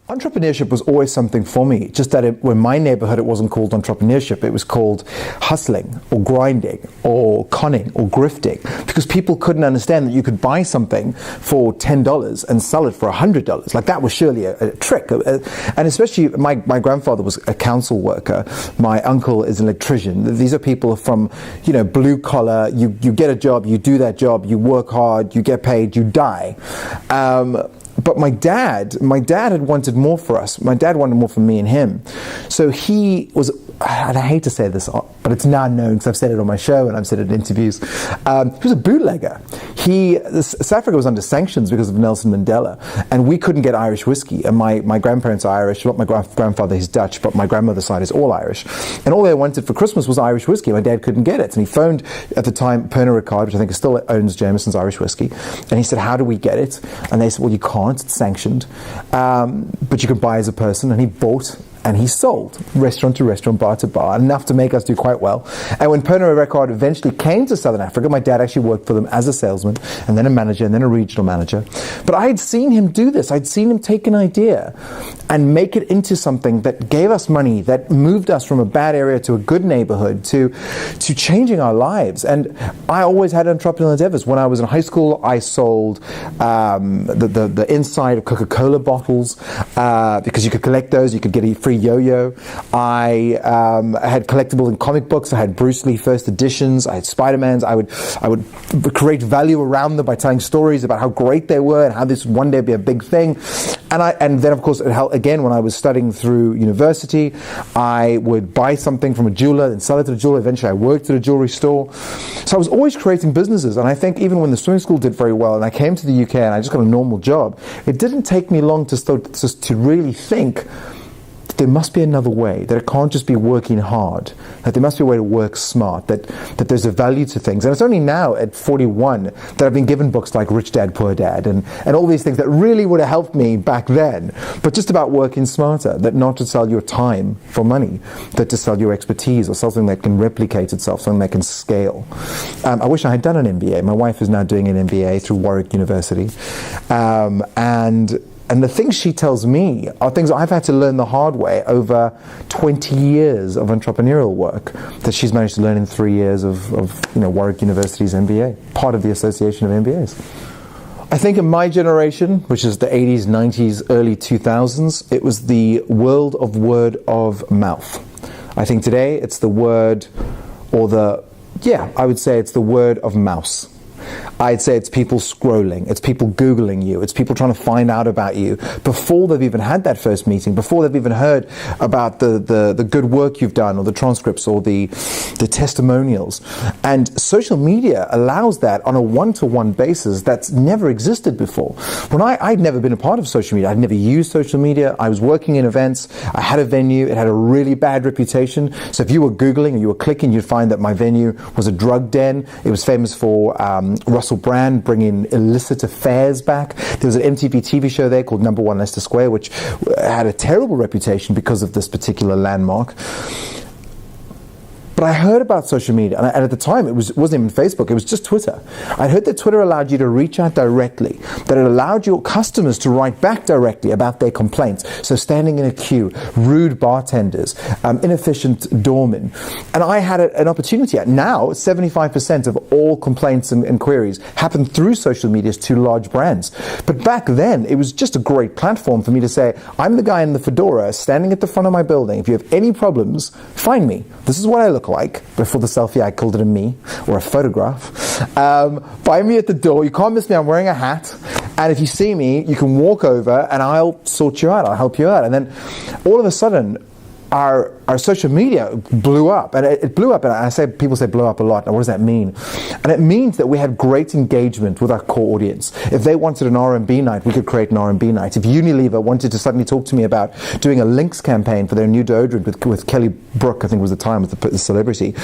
Entrepreneurship was always something for me, just that in my neighborhood it wasn't called entrepreneurship, it was called hustling or grinding or conning or grifting, because people couldn't understand that you could buy something for $10 and sell it for $100. Like, that was surely a trick. And especially my grandfather was a council worker, my uncle is an electrician. These are people from, blue collar, you get a job, you do that job, you work hard, you get paid, you die. But my dad had wanted more for us. My dad wanted more for me and him. So he was, and I hate to say this, but it's now known because I've said it on my show and I've said it in interviews. He was a bootlegger. South Africa was under sanctions because of Nelson Mandela, and we couldn't get Irish whiskey. And my grandparents are Irish, not my grandfather, he's Dutch, but my grandmother's side is all Irish. And all they wanted for Christmas was Irish whiskey. My dad couldn't get it. And he phoned, at the time, Pernod Ricard, which I think still owns Jameson's Irish whiskey. And he said, how do we get it? And they said, well, you can't, it's sanctioned. But you can buy as a person. And he bought and he sold, restaurant to restaurant, bar to bar, enough to make us do quite well. And when Pernod Ricard eventually came to Southern Africa, my dad actually worked for them as a salesman, and then a manager, and then a regional manager. But I had seen him do this. I'd seen him take an idea and make it into something that gave us money, that moved us from a bad area to a good neighborhood, to changing our lives. And I always had entrepreneurial endeavors. When I was in high school, I sold the inside of Coca-Cola bottles because you could collect those, you could get a free yo-yo. I had collectible and comic books. I had Bruce Lee first editions. I had Spider-Mans. I would create value around them by telling stories about how great they were and how this would one day be a big thing. And then of course it helped again when I was studying through university. I would buy something from a jeweler and sell it to a jeweler. Eventually I worked at a jewelry store. So I was always creating businesses. And I think even when the swimming school did very well and I came to the UK and I just got a normal job, it didn't take me long to really think there must be another way, that it can't just be working hard, that there must be a way to work smart, that there's a value to things. And it's only now at 41 that I've been given books like Rich Dad, Poor Dad and all these things that really would have helped me back then, but just about working smarter, that not to sell your time for money, that to sell your expertise or something that can replicate itself, something that can scale. I wish I had done an MBA. My wife is now doing an MBA through Warwick University. And the things she tells me are things I've had to learn the hard way over 20 years of entrepreneurial work that she's managed to learn in 3 years of Warwick University's MBA, part of the Association of MBAs. I think in my generation, which is the 80s, 90s, early 2000s, it was the world of word of mouth. I think today it's the word, I would say it's the word of mouse. I'd say it's people scrolling, it's people Googling you, it's people trying to find out about you before they've even had that first meeting, before they've even heard about the good work you've done or the transcripts or the testimonials. And social media allows that on a one-to-one basis that's never existed before. When I'd never been a part of social media, I'd never used social media, I was working in events, I had a venue, it had a really bad reputation. So if you were Googling or you were clicking, you'd find that my venue was a drug den. It was famous for Russell Brand bringing illicit affairs back. There was an MTV TV show there called Number One Leicester Square, which had a terrible reputation because of this particular landmark. But I heard about social media, and at the time it wasn't even Facebook, it was just Twitter. I heard that Twitter allowed you to reach out directly, that it allowed your customers to write back directly about their complaints. So standing in a queue, rude bartenders, inefficient doormen. And I had an opportunity. Now, 75% of all complaints and queries happen through social media to large brands. But back then, it was just a great platform for me to say, I'm the guy in the fedora standing at the front of my building. If you have any problems, find me. This is what I look like. Before the selfie, I called it a me, or a photograph. Find me at the door. You can't miss me. I'm wearing a hat. And if you see me, you can walk over and I'll sort you out. I'll help you out. And then all of a sudden, our social media blew up, and it blew up, and people say blow up a lot. Now, what does that mean? And it means that we had great engagement with our core audience. If they wanted an R&B night, we could create an R&B night. If Unilever wanted to suddenly talk to me about doing a Lynx campaign for their new deodorant with Kelly Brook, I think was the time, with the celebrity,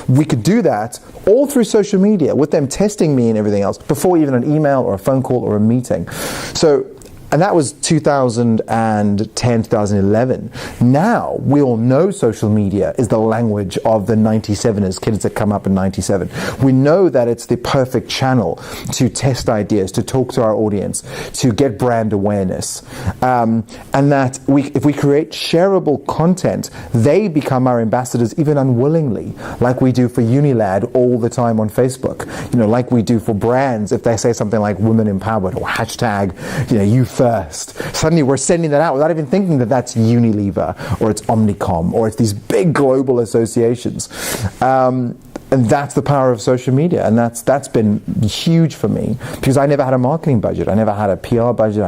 we could do that all through social media with them testing me and everything else before even an email or a phone call or a meeting. So And that was 2010, 2011. Now, we all know social media is the language of the 97ers, kids that come up in 97. We know that it's the perfect channel to test ideas, to talk to our audience, to get brand awareness. And that if we create shareable content, they become our ambassadors even unwillingly, like we do for Unilad all the time on Facebook. Like we do for brands, if they say something like women empowered or hashtag, you first. Suddenly we're sending that out without even thinking that that's Unilever or it's Omnicom or it's these big global associations. And that's the power of social media, and that's been huge for me, because I never had a marketing budget, I never had a PR budget,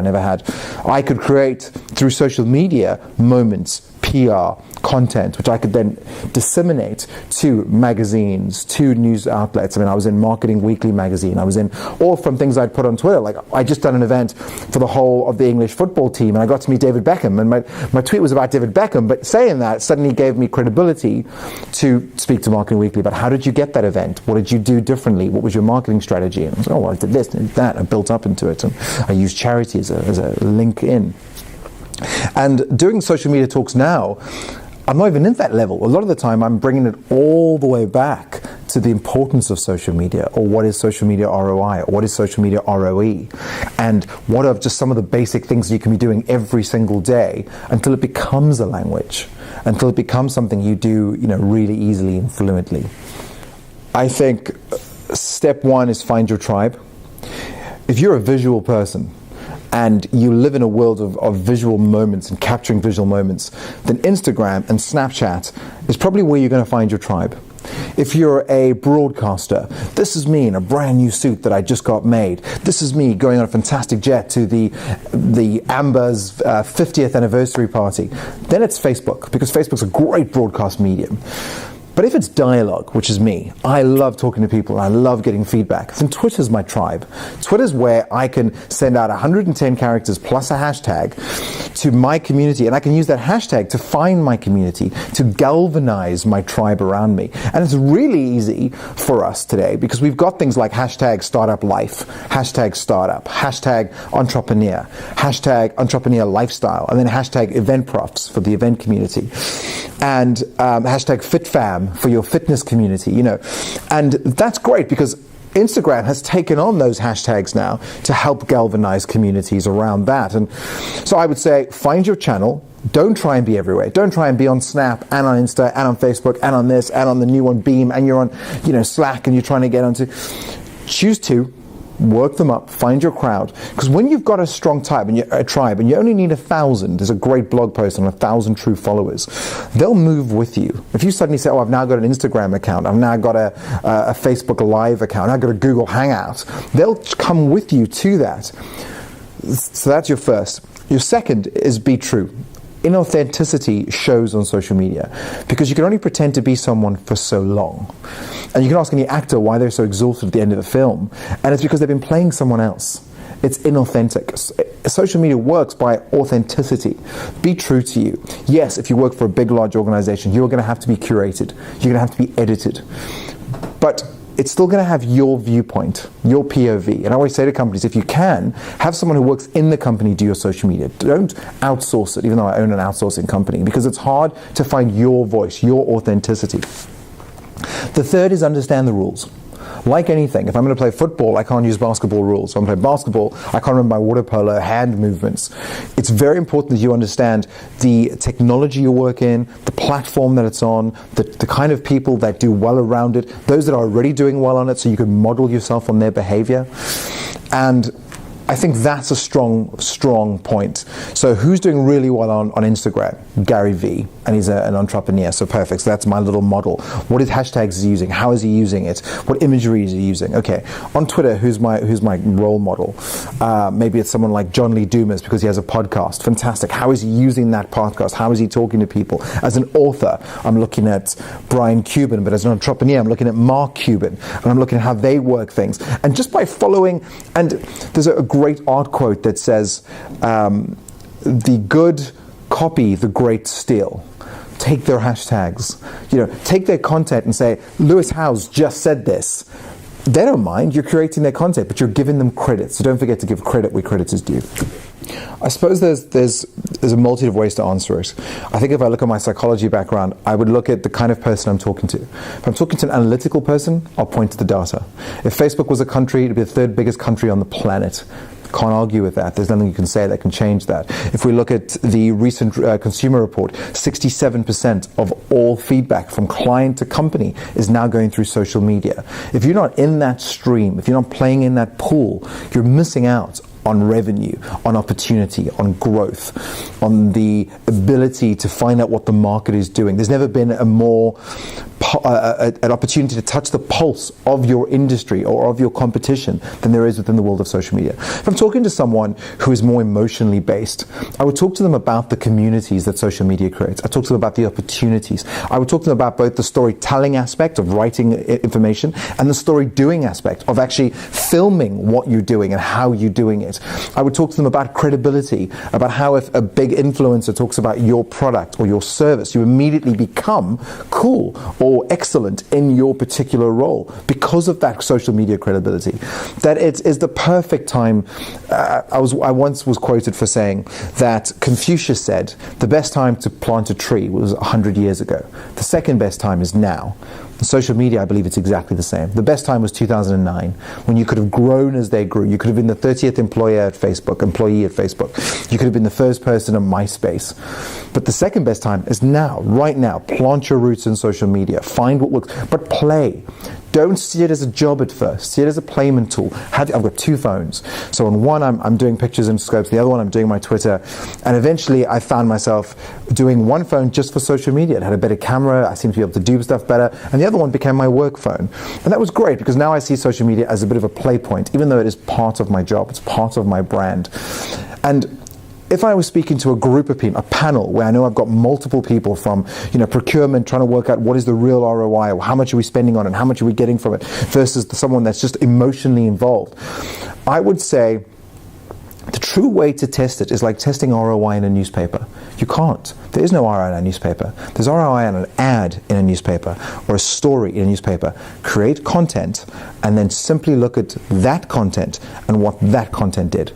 I could create through social media moments, PR, content, which I could then disseminate to magazines, to news outlets. I was in Marketing Weekly magazine, I was in, all from things I'd put on Twitter. Like, I just done an event for the whole of the English football team, and I got to meet David Beckham, and my tweet was about David Beckham, but saying that suddenly gave me credibility to speak to Marketing Weekly about how did you get that event? What did you do differently? What was your marketing strategy? And I was like, I did this and that, I built up into it, and I used charity as a link in. And doing social media talks now, I'm not even in that level. A lot of the time I'm bringing it all the way back to the importance of social media, or what is social media ROI, or what is social media ROE, and what are just some of the basic things you can be doing every single day until it becomes a language, until it becomes something you do really easily and fluently. I think step one is find your tribe. If you're a visual person, and you live in a world of visual moments and capturing visual moments, then Instagram and Snapchat is probably where you're going to find your tribe. If you're a broadcaster, this is me in a brand new suit that I just got made. This is me going on a fantastic jet to the Amber's 50th anniversary party. Then it's Facebook, because Facebook's a great broadcast medium. But if it's dialogue, which is me, I love talking to people, I love getting feedback, then Twitter's my tribe. Twitter's where I can send out 110 characters plus a hashtag to my community, and I can use that hashtag to find my community, to galvanize my tribe around me. And it's really easy for us today, because we've got things like hashtag startup life, hashtag startup, hashtag entrepreneur, hashtag entrepreneur lifestyle, and then hashtag event profs for the event community, and hashtag fitfam for your fitness community, and that's great, because Instagram has taken on those hashtags now to help galvanize communities around that. And so I would say, find your channel. Don't try and be everywhere. Don't try and be on Snap and on Insta and on Facebook and on this and on the new one, Beam, and you're on Slack and you're trying to get onto. Choose two. Work them up, find your crowd. Because when you've got a strong tribe and you only need 1,000, there's a great blog post on 1,000 true followers, they'll move with you. If you suddenly say, I've now got an Instagram account, I've now got a Facebook Live account, I've got a Google Hangout, they'll come with you to that. So that's your first. Your second is be true. Inauthenticity shows on social media, because you can only pretend to be someone for so long. And you can ask any actor why they're so exhausted at the end of the film, and it's because they've been playing someone else. It's inauthentic. Social media works by authenticity. Be true to you. Yes, if you work for a big, large organization, you're going to have to be curated. You're going to have to be edited. But it's still going to have your viewpoint, your POV. And I always say to companies, if you can, have someone who works in the company do your social media. Don't outsource it, even though I own an outsourcing company, because it's hard to find your voice, your authenticity. The third is understand the rules. Like anything, if I'm going to play football, I can't use basketball rules. If I'm going to play basketball, I can't remember my water polo hand movements. It's very important that you understand the technology you work in, the platform that it's on, the kind of people that do well around it, those that are already doing well on it, so you can model yourself on their behavior. And I think that's a strong point. So who's doing really well on Instagram? Gary Vee, and he's an entrepreneur, so perfect. So that's my little model. What hashtags is he using? How is he using it? What imagery is he using? Okay. On Twitter, who's my role model? Maybe it's someone like John Lee Dumas, because he has a podcast. Fantastic. How is he using that podcast? How is he talking to people? As an author, I'm looking at Brian Cuban, but as an entrepreneur, I'm looking at Mark Cuban, and I'm looking at how they work things. And just by following, and there's a great art quote that says, the good copy, the great steal. Take their hashtags, take their content and say, Lewis Howes just said this. they don't mind. You're creating their content, but you're giving them credit. So don't forget to give credit where credit is due. I suppose there's a multitude of ways to answer it. I think if I look at my psychology background, I would look at the kind of person I'm talking to. If I'm talking to an analytical person, I'll point to the data. If Facebook was a country, it'd be the third biggest country on the planet. Can't argue with that. There's nothing you can say that can change that. If we look at the recent consumer report, 67% of all feedback from client to company is now going through social media. If you're not in that stream, if you're not playing in that pool, you're missing out on revenue, on opportunity, on growth, on the ability to find out what the market is doing. There's never been a more an opportunity to touch the pulse of your industry or of your competition than there is within the world of social media. If I'm talking to someone who is more emotionally based, I would talk to them about the communities that social media creates. I talk to them about the opportunities. I would talk to them about both the storytelling aspect of writing information and the story doing aspect of actually filming what you're doing and how you're doing it. I would talk to them about credibility, about how if a big influencer talks about your product or your service, you immediately become cool or excellent in your particular role because of that social media credibility. That it is the perfect time. I once was quoted for saying that Confucius said the best time to plant a tree was 100 years ago. The second best time is now. In social media, I believe it's exactly the same. The best time was 2009, when you could have grown as they grew. You could have been the 30th employee at Facebook. You could have been the first person on MySpace. But the second best time is now, right now. Plant your roots in social media. Find what works, but play. Don't see it as a job at first. See it as a playment tool. I've got two phones. So on one, I'm doing pictures and scopes. The other one, I'm doing my Twitter. And eventually, I found myself doing one phone just for social media. It had a better camera. I seemed to be able to do stuff better. And the other one became my work phone. And that was great because now I see social media as a bit of a play point, even though it is part of my job. It's part of my brand. And if I was speaking to a group of people, a panel where I know I've got multiple people from, procurement trying to work out what is the real ROI, or how much are we spending on it, and how much are we getting from it, versus someone that's just emotionally involved, I would say the true way to test it is like testing ROI in a newspaper. You can't. There is no ROI in a newspaper. There's ROI on an ad in a newspaper or a story in a newspaper. Create content and then simply look at that content and what that content did.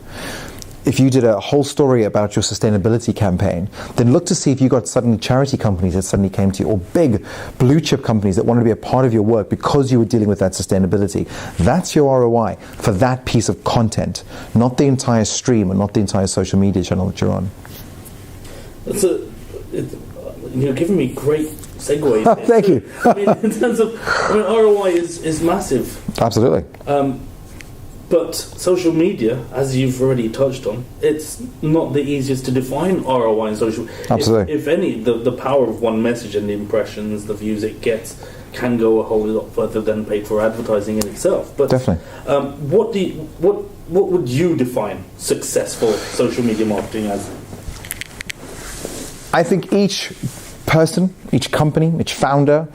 If you did a whole story about your sustainability campaign, then look to see if you got suddenly charity companies that suddenly came to you, or big blue chip companies that wanted to be a part of your work because you were dealing with that sustainability. That's your ROI for that piece of content, not the entire stream and not the entire social media channel that you're on. You're giving me great segues. Oh, thank you. In terms of, ROI is massive. Absolutely. But social media, as you've already touched on, it's not the easiest to define ROI in social. Absolutely. If any, the power of one message and the impressions, the views it gets, can go a whole lot further than paid for advertising in itself. But definitely. What would you define successful social media marketing as? I think each person, each company, each founder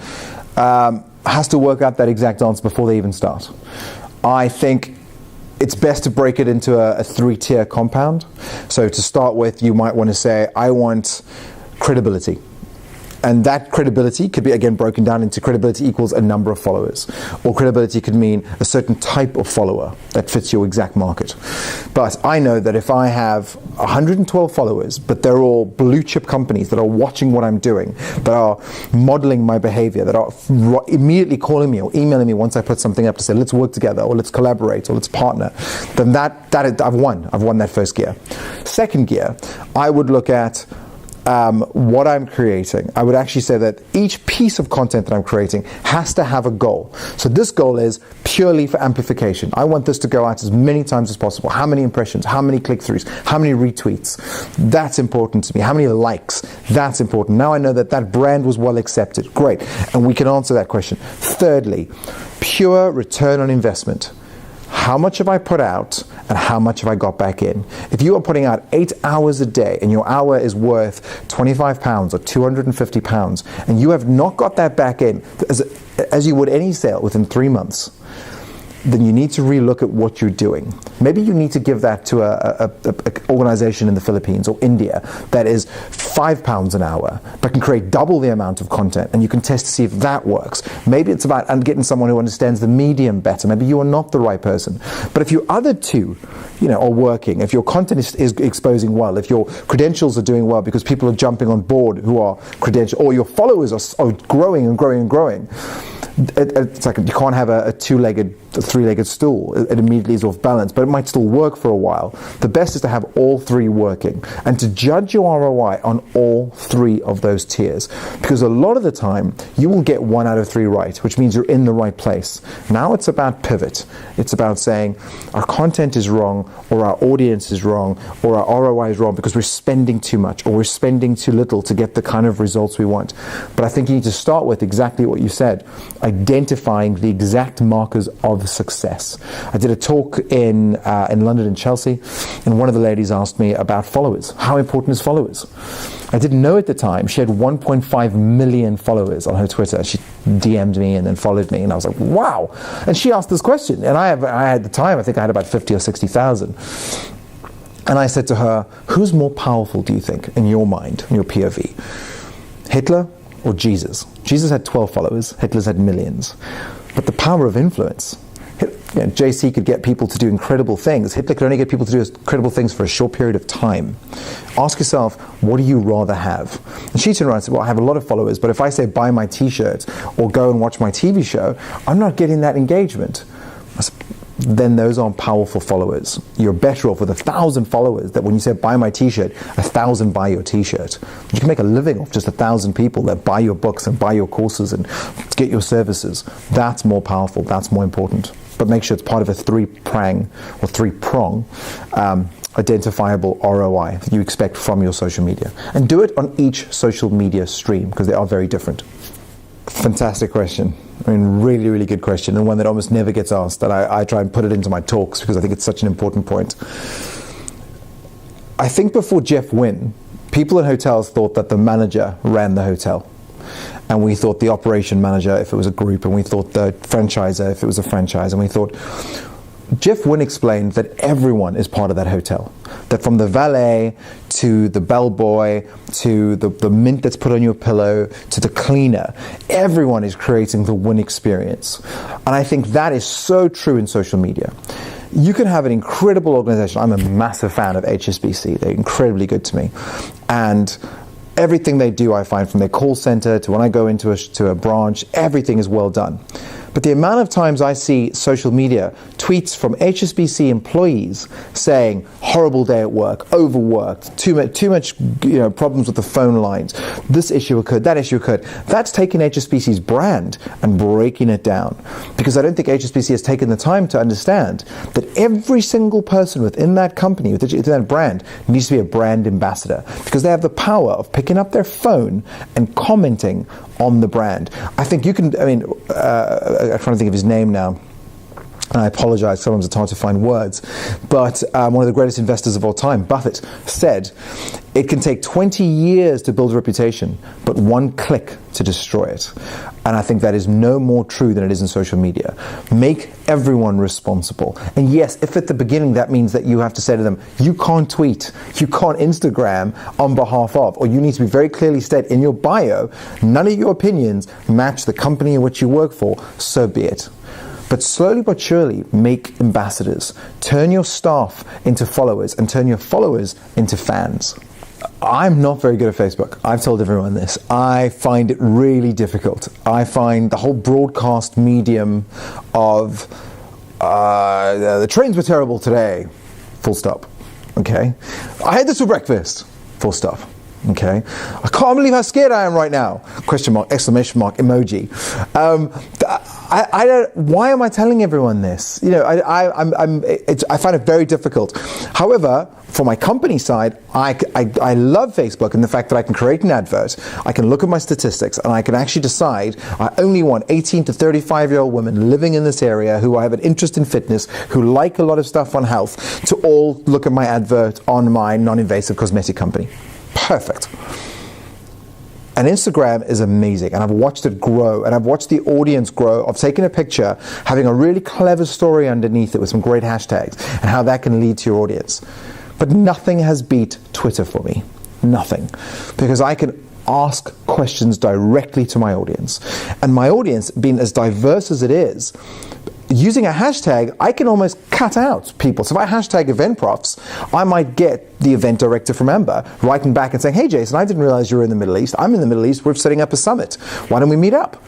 has to work out that exact answer before they even start. I think it's best to break it into a three-tier compound. So to start with, you might want to say, I want credibility. And that credibility could be, again, broken down into credibility equals a number of followers. Or credibility could mean a certain type of follower that fits your exact market. But I know that if I have 112 followers, but they're all blue chip companies that are watching what I'm doing, that are modeling my behavior, that are immediately calling me or emailing me once I put something up to say, let's work together, or let's collaborate, or let's partner, then I've won that first gear. Second gear, I would look at what I'm creating. I would actually say that each piece of content that I'm creating has to have a goal. So this goal is purely for amplification. I want this to go out as many times as possible. How many impressions? How many click-throughs? How many retweets? That's important to me. How many likes? That's important. Now I know that brand was well accepted. Great. And we can answer that question. Thirdly, pure return on investment. How much have I put out and how much have I got back in? If you are putting out 8 hours a day and your hour is worth £25 or £250 and you have not got that back in as you would any sale within 3 months, then you need to relook at what you're doing. Maybe you need to give that to a organization in the Philippines or India that is £5 an hour, but can create double the amount of content, and you can test to see if that works. Maybe it's about getting someone who understands the medium better. Maybe you are not the right person. But if your other two, are working, if your content is exposing well, if your credentials are doing well because people are jumping on board who are credentialed, or your followers are growing and growing and growing, it's like you can't have a two-legged, three-legged stool. It immediately is off balance, but it might still work for a while. The best is to have all three working and to judge your ROI on all three of those tiers, because a lot of the time you will get 1 out of 3 right, which means you're in the right place. Now it's about pivot. It's about saying our content is wrong, or our audience is wrong, or our ROI is wrong because we're spending too much or we're spending too little to get the kind of results we want. But I think you need to start with exactly what you said, identifying the exact markers of success. I did a talk in London and Chelsea, and one of the ladies asked me about followers. How important is followers? I didn't know at the time. She had 1.5 million followers on her Twitter. She DM'd me and then followed me, and I was like, wow. And she asked this question, and I had at the time, I think I had about 50 or 60,000. And I said to her, who's more powerful, do you think, in your mind, in your POV? Hitler or Jesus? Jesus had 12 followers, Hitler's had millions. But the power of influence, JC could get people to do incredible things. Hitler could only get people to do incredible things for a short period of time. Ask yourself, what do you rather have? And she turned around and said, well, I have a lot of followers, but if I say buy my t-shirt or go and watch my TV show, I'm not getting that engagement. I said, then those aren't powerful followers. You're better off with 1,000 followers that when you say buy my t-shirt, 1,000 buy your t-shirt. You can make a living off just 1,000 people that buy your books and buy your courses and get your services. That's more powerful, that's more important. But make sure it's part of a three-prong identifiable ROI that you expect from your social media. And do it on each social media stream, because they are very different. Fantastic question. I mean, really, really good question, and one that almost never gets asked, and I try and put it into my talks because I think it's such an important point. I think before Jeff Wynne, people in hotels thought that the manager ran the hotel. And we thought the operation manager if it was a group, and we thought the franchisor if it was a franchise, and we thought... Jeff Wynne explained that everyone is part of that hotel. That from the valet to the bellboy to the mint that's put on your pillow to the cleaner, everyone is creating the Wynne experience. And I think that is so true in social media. You can have an incredible organization. I'm a massive fan of HSBC. They're incredibly good to me. And everything they do, I find, from their call center to when I go into a branch, everything is well done. But the amount of times I see social media tweets from HSBC employees saying, horrible day at work, overworked, too much problems with the phone lines, this issue occurred, that issue occurred, that's taking HSBC's brand and breaking it down. Because I don't think HSBC has taken the time to understand that every single person within that company, within that brand, needs to be a brand ambassador. Because they have the power of picking up their phone and commenting on the brand. I think you can, I'm trying to think of his name now. And I apologize, sometimes it's hard to find words. But one of the greatest investors of all time, Buffett, said, it can take 20 years to build a reputation, but 1 click to destroy it. And I think that is no more true than it is in social media. Make everyone responsible. And yes, if at the beginning that means that you have to say to them, you can't tweet, you can't Instagram on behalf of, or you need to be very clearly state in your bio, none of your opinions match the company in which you work for, so be it. But slowly but surely, make ambassadors. Turn your staff into followers and turn your followers into fans. I'm not very good at Facebook. I've told everyone this. I find it really difficult. I find the whole broadcast medium of the trains were terrible today, full stop. Okay? I had this for breakfast, full stop. Okay, I can't believe how scared I am right now! Question mark, exclamation mark, emoji. I don't. Why am I telling everyone this? I find it very difficult. However, for my company side, I love Facebook and the fact that I can create an advert, I can look at my statistics, and I can actually decide I only want 18 to 35-year-old women living in this area who have an interest in fitness, who like a lot of stuff on health, to all look at my advert on my non-invasive cosmetic company. Perfect. And Instagram is amazing, and I've watched it grow, and I've watched the audience grow of taking a picture, having a really clever story underneath it with some great hashtags, and how that can lead to your audience. But nothing has beat Twitter for me. Nothing. Because I can ask questions directly to my audience. And my audience, being as diverse as it is, using a hashtag, I can almost cut out people. So if I hashtag Eventprofs, I might get the event director from Amber writing back and saying, hey Jason, I didn't realize you were in the Middle East. I'm in the Middle East. We're setting up a summit. Why don't we meet up?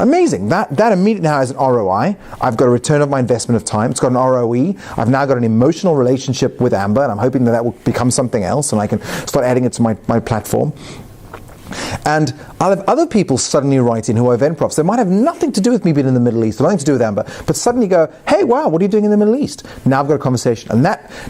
Amazing. That immediately now has an ROI. I've got a return of my investment of time. It's got an ROE. I've now got an emotional relationship with Amber, and I'm hoping that will become something else, and I can start adding it to my platform. And I'll have other people suddenly write in who are Eventprofs. They might have nothing to do with me being in the Middle East, or nothing to do with Amber, but suddenly go, hey, wow, what are you doing in the Middle East? Now I've got a conversation. And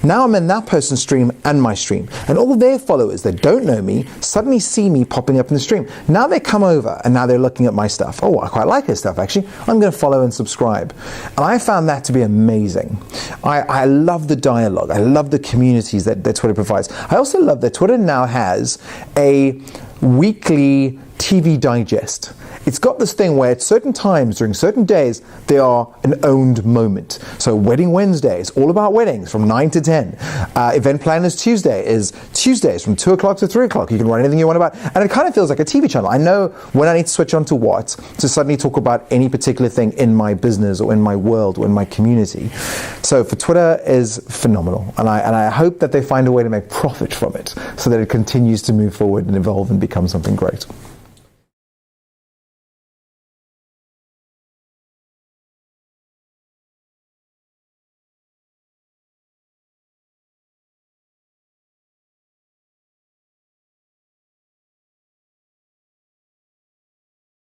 now I'm in that person's stream and my stream. And all their followers that don't know me suddenly see me popping up in the stream. Now they come over and now they're looking at my stuff. Oh, I quite like his stuff, actually. I'm going to follow and subscribe. And I found that to be amazing. I love the dialogue. I love the communities that Twitter provides. I also love that Twitter now has a weekly TV digest. It's got this thing where at certain times during certain days they are an owned moment. So Wedding Wednesday is all about weddings from 9 to 10. Event Planners Tuesday is Tuesdays from 2 o'clock to 3 o'clock. You can write anything you want about. And it kind of feels like a TV channel. I know when I need to switch on to what to suddenly talk about any particular thing in my business or in my world or in my community. So for Twitter is phenomenal. And I hope that they find a way to make profit from it so that it continues to move forward and evolve and become something great.